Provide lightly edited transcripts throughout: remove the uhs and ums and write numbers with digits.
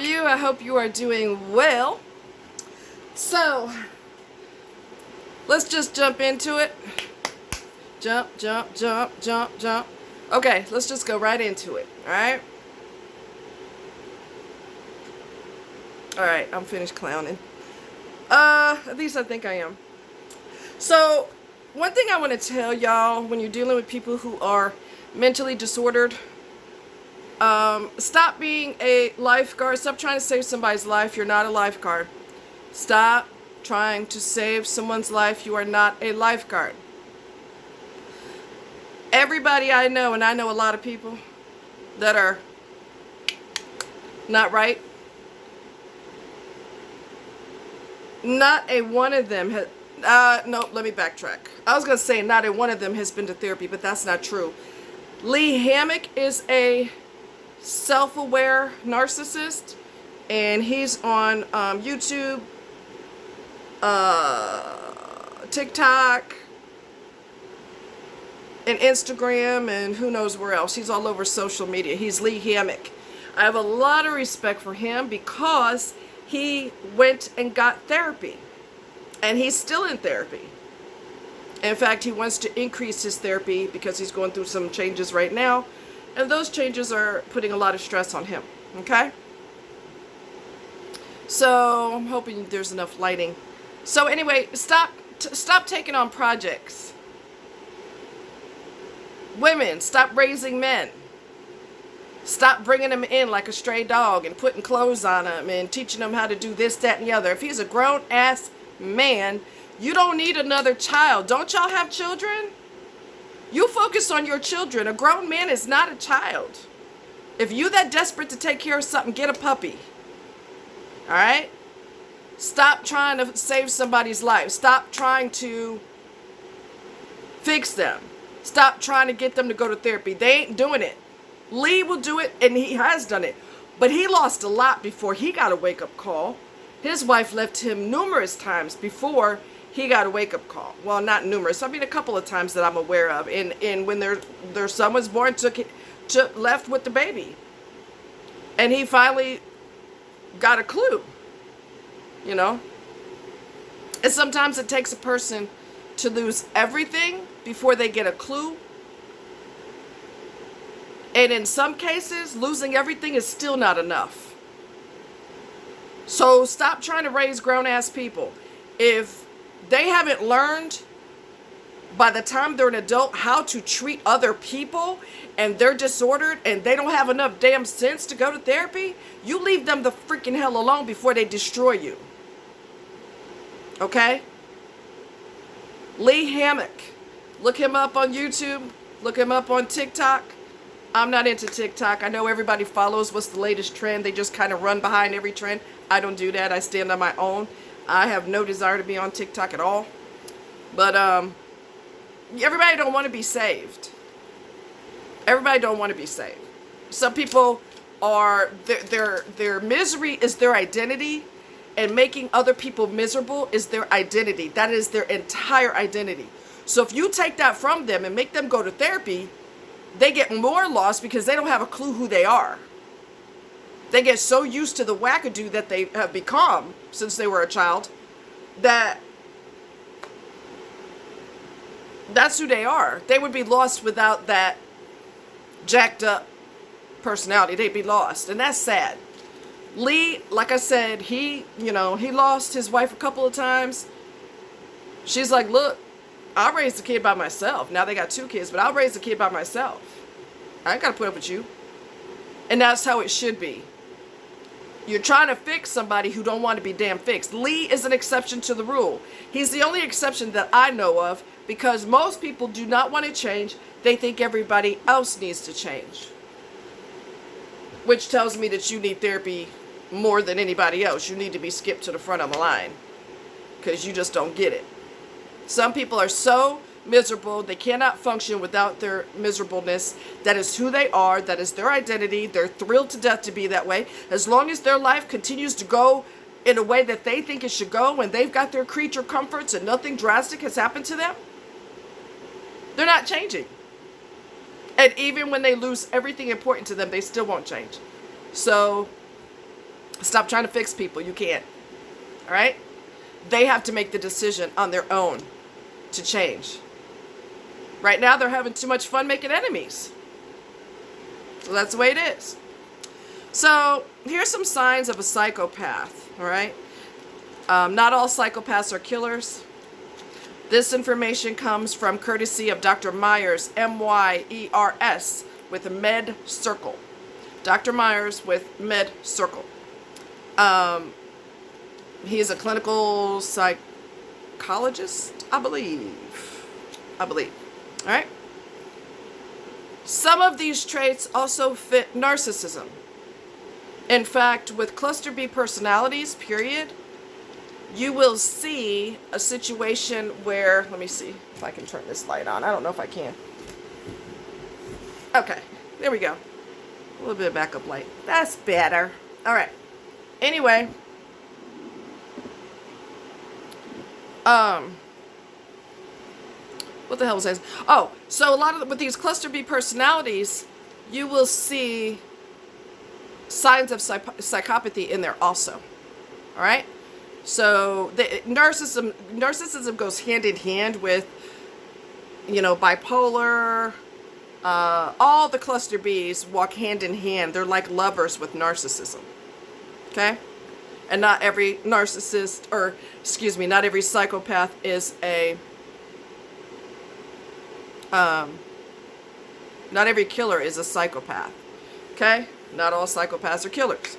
you? I hope you are doing well. So, let's just jump into it. Jump, jump, jump, jump, jump. Okay, let's just go right into it, alright? Alright, I'm finished clowning. At least I think I am. So, one thing I want to tell y'all when you're dealing with people who are mentally disordered, stop being a lifeguard. Stop trying to save somebody's life. You're not a lifeguard. Stop trying to save someone's life. You are not a lifeguard. Everybody I know, and I know a lot of people that are not right, not a one of them has, no, let me backtrack. I was going to say not a one of them has been to therapy, but that's not true. Lee Hammock is a self-aware narcissist, and he's on YouTube, TikTok, and Instagram, and who knows where else. He's all over social media. He's Lee Hammock. I have a lot of respect for him because he went and got therapy, and he's still in therapy. In fact, he wants to increase his therapy because he's going through some changes right now, and those changes are putting a lot of stress on him, okay? So, I'm hoping there's enough lighting. So anyway, stop taking on projects. Women, stop raising men. Stop bringing them in like a stray dog and putting clothes on them and teaching them how to do this, that, and the other. If he's a grown-ass man, you don't need another child. Don't y'all have children? You focus on your children. A grown man is not a child. If you're that desperate to take care of something, get a puppy. All right? Stop trying to save somebody's life. Stop trying to fix them. Stop trying to get them to go to therapy. They ain't doing it. Lee will do it, and he has done it. But he lost a lot before he got a wake-up call. His wife left him numerous times before he got a wake-up call. Well, not numerous. I mean, a couple of times that I'm aware of. And when their son was born, left with the baby. And he finally got a clue. You know? And sometimes it takes a person to lose everything before they get a clue. And in some cases, losing everything is still not enough. So stop trying to raise grown-ass people. If they haven't learned by the time they're an adult how to treat other people, and they're disordered and they don't have enough damn sense to go to therapy, you leave them the freaking hell alone before they destroy you. Okay? Lee Hammock. Look him up on YouTube. Look him up on TikTok. I'm not into TikTok. I know everybody follows what's the latest trend. They just kind of run behind every trend. I don't do that. I stand on my own. I have no desire to be on TikTok at all. But everybody don't want to be saved. Everybody don't want to be saved. Some people are, their misery is their identity, and making other people miserable is their identity. That is their entire identity. So if you take that from them and make them go to therapy, they get more lost because they don't have a clue who they are. They get so used to the wackadoo that they have become since they were a child that that's who they are. They would be lost without that jacked up personality. They'd be lost, and that's sad. Lee, like I said, he lost his wife a couple of times. She's like, look, I'll raise the kid by myself. Now they got 2 kids, but I'll raise the kid by myself. I ain't got to put up with you. And that's how it should be. You're trying to fix somebody who don't want to be damn fixed. Lee is an exception to the rule. He's the only exception that I know of because most people do not want to change. They think everybody else needs to change. Which tells me that you need therapy more than anybody else. You need to be skipped to the front of the line because you just don't get it. Some people are so miserable, they cannot function without their miserableness. That is who they are. That is their identity. They're thrilled to death to be that way. As long as their life continues to go in a way that they think it should go, and they've got their creature comforts and nothing drastic has happened to them, they're not changing. And even when they lose everything important to them, they still won't change. So Stop trying to fix people. You can't. All right? They have to make the decision on their own to change. Right now, they're having too much fun making enemies. So that's the way it is. So here's some signs of a psychopath. All right? Not all psychopaths are killers. This information comes from courtesy of Dr. Myers, Myers, with Med Circle. Dr. Myers with Med Circle. He is a clinical psychologist, I believe. All right? Some of these traits also fit narcissism. In fact, with cluster B personalities, period, you will see a situation where, let me see if I can turn this light on. I don't know if I can. Okay, there we go. A little bit of backup light. That's better. All right. Anyway, what the hell was I saying? Oh, so a lot of with these cluster B personalities, you will see signs of psychopathy in there also. All right. So the narcissism goes hand in hand with, bipolar. All the cluster Bs walk hand in hand. They're like lovers with narcissism. Okay? And not every narcissist, not every psychopath is not every killer is a psychopath. Okay? Not all psychopaths are killers.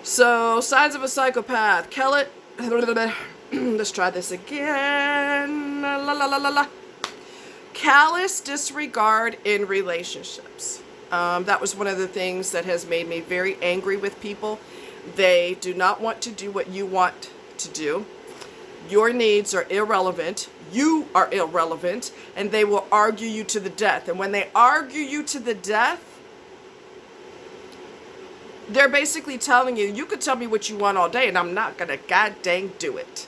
So, signs of a psychopath. Let's try this again. Callous disregard in relationships. That was one of the things that has made me very angry with people. They do not want to do what you want to do. Your needs are irrelevant. You are irrelevant. And they will argue you to the death. And when they argue you to the death, they're basically telling you, you could tell me what you want all day and I'm not going to god dang do it.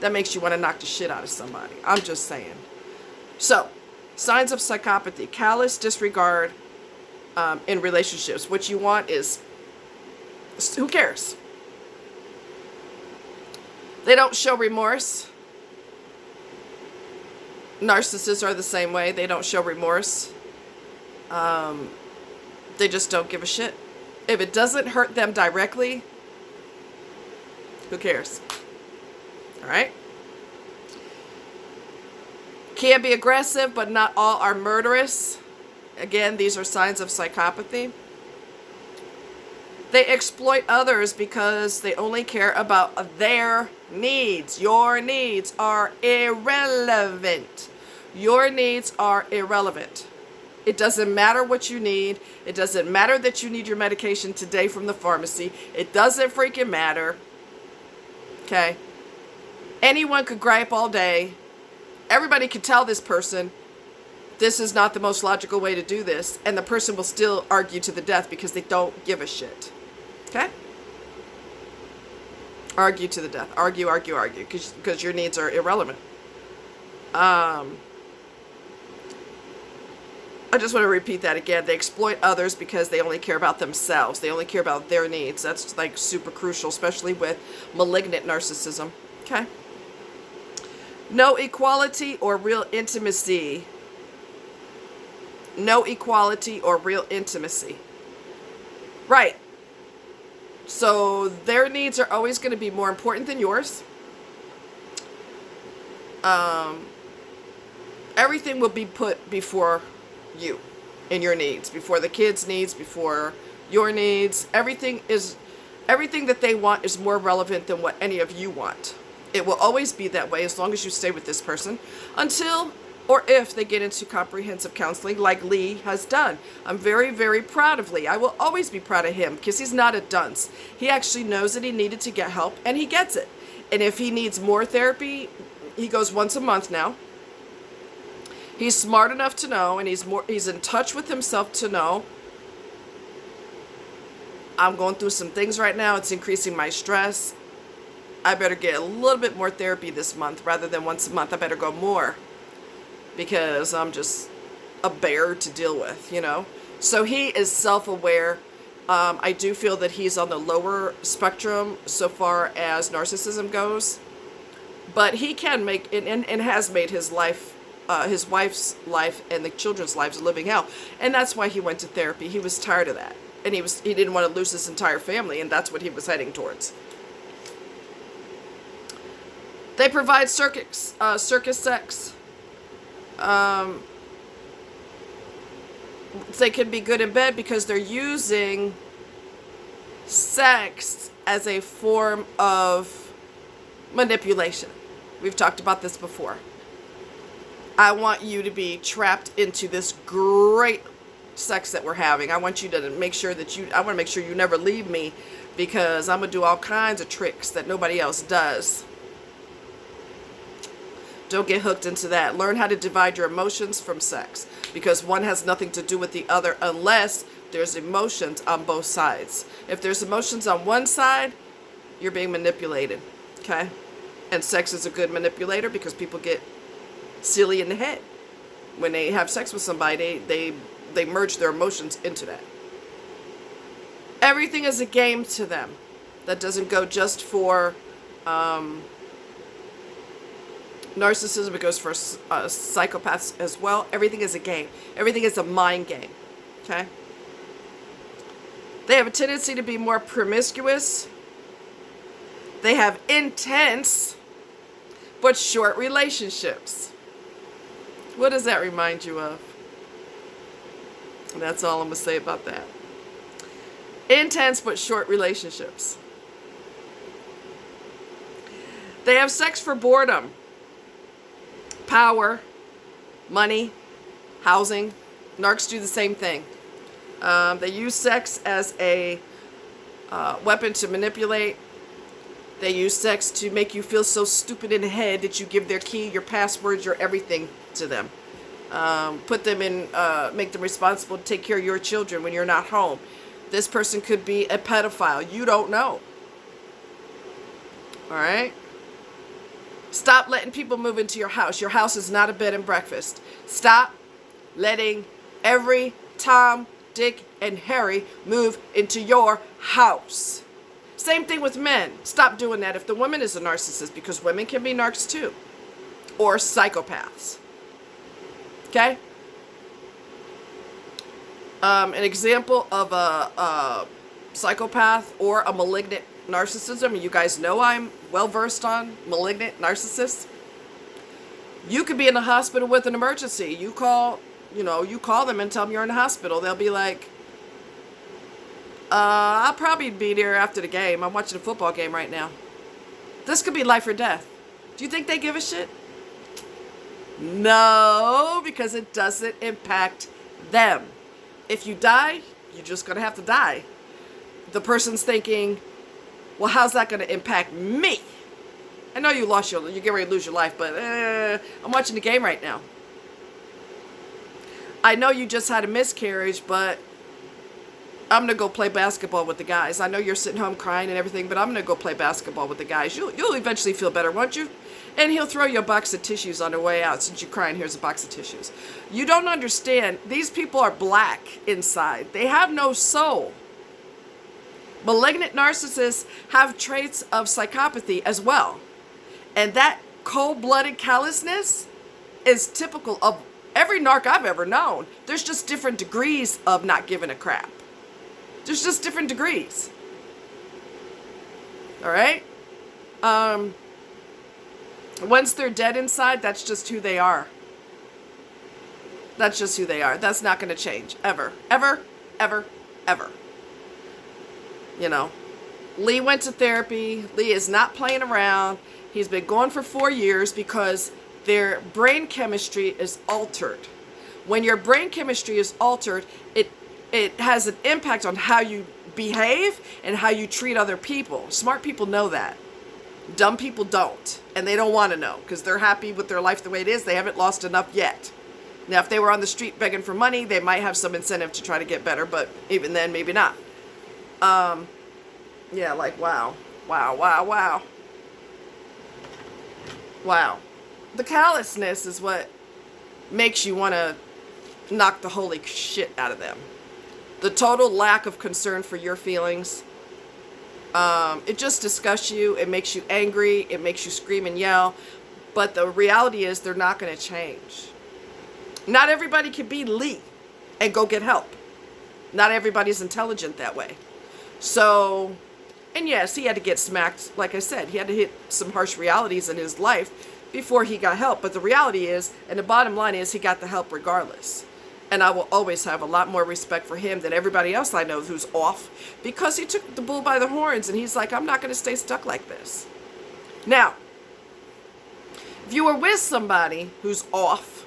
That makes you want to knock the shit out of somebody. I'm just saying. So, signs of psychopathy. Callous disregard in relationships. What you want is, who cares? They don't show remorse. Narcissists are the same way. They don't show remorse. They just don't give a shit. If it doesn't hurt them directly, who cares? All right? Can be aggressive, but not all are murderous. Again, these are signs of psychopathy. They exploit others because they only care about their needs. Your needs are irrelevant. Your needs are irrelevant. It doesn't matter what you need. It doesn't matter that you need your medication today from the pharmacy. It doesn't freaking matter. Okay? Anyone could gripe all day. Everybody could tell this person, this is not the most logical way to do this. And the person will still argue to the death because they don't give a shit. Okay? Argue to the death. Argue, argue, argue. Because your needs are irrelevant. I just want to repeat that again. They exploit others because they only care about themselves. They only care about their needs. That's like super crucial, especially with malignant narcissism. Okay? No equality or real intimacy. No equality or real intimacy. Right. So their needs are always going to be more important than yours. Everything will be put before you and your needs, before the kids' needs, before your needs. Everything that they want is more relevant than what any of you want. It will always be that way as long as you stay with this person until or if they get into comprehensive counseling like Lee has done. I'm very, very proud of Lee. I will always be proud of him because he's not a dunce. He actually knows that he needed to get help and he gets it. And if he needs more therapy, he goes once a month now. He's smart enough to know, and he's in touch with himself to know, I'm going through some things right now. It's increasing my stress. I better get a little bit more therapy this month rather than once a month. I better go more because I'm just a bear to deal with, So he is self-aware. I do feel that he's on the lower spectrum so far as narcissism goes. But he can make, and has made his life, his wife's life and the children's lives a living hell. And that's why he went to therapy. He was tired of that. And he didn't want to lose his entire family, and that's what he was heading towards. They provide circus sex. They can be good in bed because they're using sex as a form of manipulation. We've talked about this before. I want you to be trapped into this great sex that we're having. I want you to make sure that I want to make sure you never leave me, because I'm going to do all kinds of tricks that nobody else does. Don't get hooked into that. Learn how to divide your emotions from sex, because one has nothing to do with the other unless there's emotions on both sides. If there's emotions on one side, you're being manipulated, okay? And sex is a good manipulator because people get silly in the head. When they have sex with somebody, they merge their emotions into that. Everything is a game to them. That doesn't go just for narcissism, it goes for psychopaths as well. Everything is a game. Everything is a mind game. Okay? They have a tendency to be more promiscuous. They have intense but short relationships. What does that remind you of? And that's all I'm going to say about that. Intense but short relationships. They have sex for boredom. Power, money, housing. Narcs do the same thing. They use sex as a weapon to manipulate. They use sex to make you feel so stupid in the head that you give their key, your passwords, your everything to them. Put them in, make them responsible to take care of your children when you're not home. This person could be a pedophile. You don't know. All right? Stop letting people move into your house. Your house is not a bed and breakfast. Stop letting every Tom, Dick, and Harry move into your house. Same thing with men. Stop doing that if the woman is a narcissist, because women can be narcs too. Or psychopaths. Okay? An example of a psychopath or a malignant narcissism, and you guys know I'm well versed on malignant narcissists. You could be in the hospital with an emergency. You call them and tell them you're in the hospital. They'll be like, I'll probably be there after the game. I'm watching a football game right now. This could be life or death. Do you think they give a shit? No, because it doesn't impact them. If you die, you're just going to have to die. The person's thinking, well, how's that going to impact me? I know you're getting ready to lose your life, but I'm watching the game right now. I know you just had a miscarriage, but I'm going to go play basketball with the guys. I know you're sitting home crying and everything, but I'm going to go play basketball with the guys. You'll eventually feel better, won't you? And he'll throw you a box of tissues on the way out. Since you're crying, here's a box of tissues. You don't understand. These people are black inside. They have no soul. Malignant narcissists have traits of psychopathy as well. And that cold-blooded callousness is typical of every narc I've ever known. There's just different degrees of not giving a crap. There's just different degrees. All right? Once they're dead inside, that's just who they are. That's just who they are. That's not going to change. Ever. Ever. Ever. Ever. You know. Lee went to therapy. Lee is not playing around. He's been going for 4 years because their brain chemistry is altered. When your brain chemistry is altered, it has an impact on how you behave and how you treat other people. Smart people know that. Dumb people don't. And they don't want to know because they're happy with their life the way it is. They haven't lost enough yet. Now, if they were on the street begging for money, they might have some incentive to try to get better. But even then, maybe not. Yeah, like, wow. Wow, wow, wow. Wow. The callousness is what makes you want to knock the holy shit out of them. The total lack of concern for your feelings. It just disgusts you. It makes you angry. It makes you scream and yell. But the reality is they're not going to change. Not everybody can be Lee and go get help. Not everybody's intelligent that way. So, and yes, he had to get smacked. Like I said, he had to hit some harsh realities in his life before he got help. But the reality is, and the bottom line is, he got the help regardless. And I will always have a lot more respect for him than everybody else I know who's off, because he took the bull by the horns and he's like, I'm not going to stay stuck like this. Now, if you are with somebody who's off,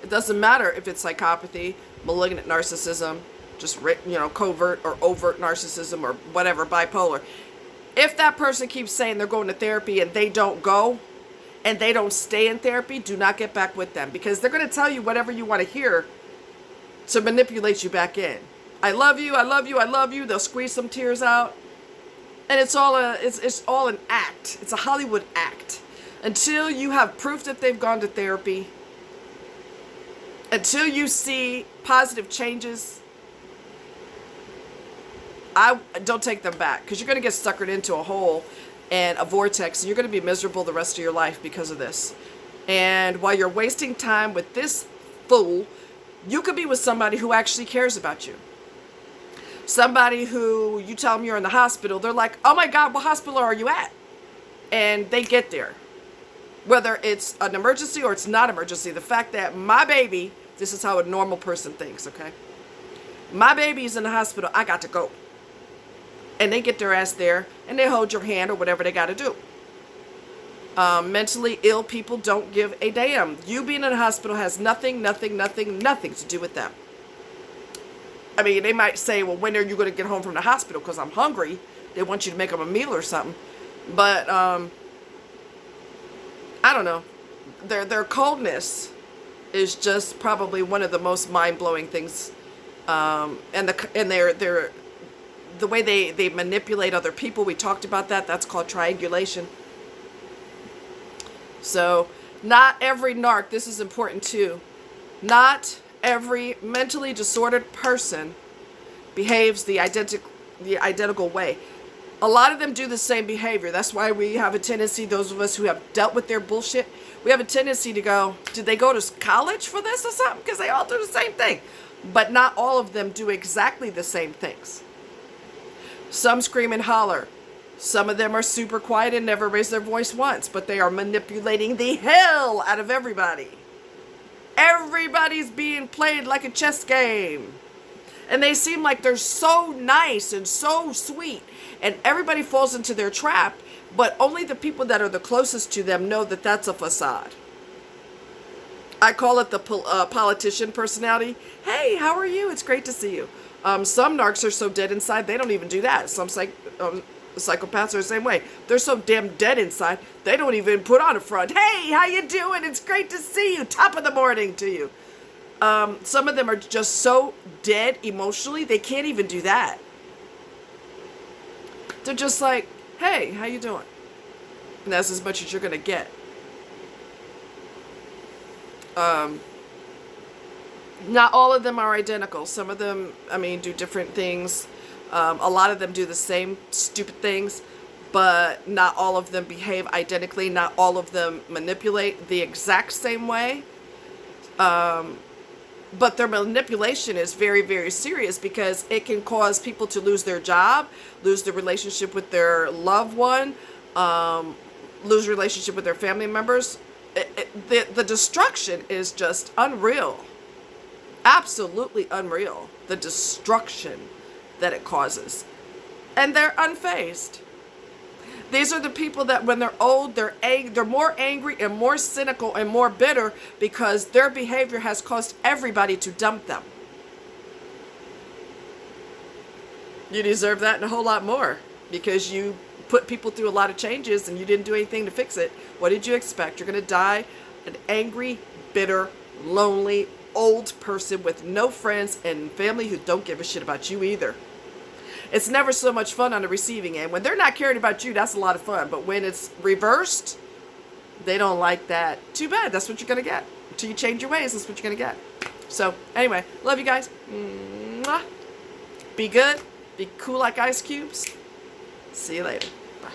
it doesn't matter if it's psychopathy, malignant narcissism, just, covert or overt narcissism or whatever, bipolar. If that person keeps saying they're going to therapy and they don't go and they don't stay in therapy, do not get back with them, because they're going to tell you whatever you want to hear to manipulate you back in. I love you, I love you, I love you. They'll squeeze some tears out. And it's all an act. It's a Hollywood act. Until you have proof that they've gone to therapy, until you see positive changes, I don't take them back, because you're going to get suckered into a hole and a vortex, and you're going to be miserable the rest of your life because of this. And while you're wasting time with this fool, you could be with somebody who actually cares about you. Somebody who you tell them you're in the hospital, they're like, oh my God, what hospital are you at? And they get there. Whether it's an emergency or it's not emergency, the fact that my baby, this is how a normal person thinks, okay? My baby's in the hospital, I got to go. And they get their ass there and they hold your hand or whatever they got to do. Mentally ill people don't give a damn. You being in a hospital has nothing to do with them. I mean, they might say, well, when are you going to get home from the hospital? Because I'm hungry. They want you to make them a meal or something. But, I don't know. Their coldness is just probably one of the most mind-blowing things. And the way they manipulate other people, we talked about that. That's called triangulation. So, not every narc, this is important too, not every mentally disordered person behaves the identical way. A lot of them do the same behavior. That's why we have a tendency, those of us who have dealt with their bullshit, we have a tendency to go, did they go to college for this or something? Because they all do the same thing. But not all of them do exactly the same things. Some scream and holler. Some of them are super quiet and never raise their voice once, but they are manipulating the hell out of everybody. Everybody's being played like a chess game. And they seem like they're so nice and so sweet. And everybody falls into their trap, but only the people that are the closest to them know that that's a facade. I call it the politician personality. Hey, how are you? It's great to see you. Some narcs are so dead inside, they don't even do that. Some psychopaths are the same way. They're so damn dead inside, they don't even put on a front. Hey, how you doing? It's great to see you. Top of the morning to you. Some of them are just so dead emotionally, they can't even do that. They're just like, hey, how you doing? And that's as much as you're going to get. Not all of them are identical. Some of them, do different things. A lot of them do the same stupid things, but not all of them behave identically. Not all of them manipulate the exact same way. But their manipulation is very, very serious, because it can cause people to lose their job, lose their relationship with their loved one, lose relationship with their family members. The destruction is just unreal. Absolutely unreal. The destruction that it causes. And they're unfazed. These are the people that when they're old, they're more angry and more cynical and more bitter because their behavior has caused everybody to dump them. You deserve that and a whole lot more, because you put people through a lot of changes and you didn't do anything to fix it. What did you expect? You're going to die an angry, bitter, lonely, old person with no friends and family who don't give a shit about you either. It's never so much fun on the receiving end. When they're not caring about you, that's a lot of fun. But when it's reversed, they don't like that. Too bad. That's what you're going to get. Until you change your ways, that's what you're going to get. So, anyway, love you guys. Mwah. Be good. Be cool like ice cubes. See you later. Bye.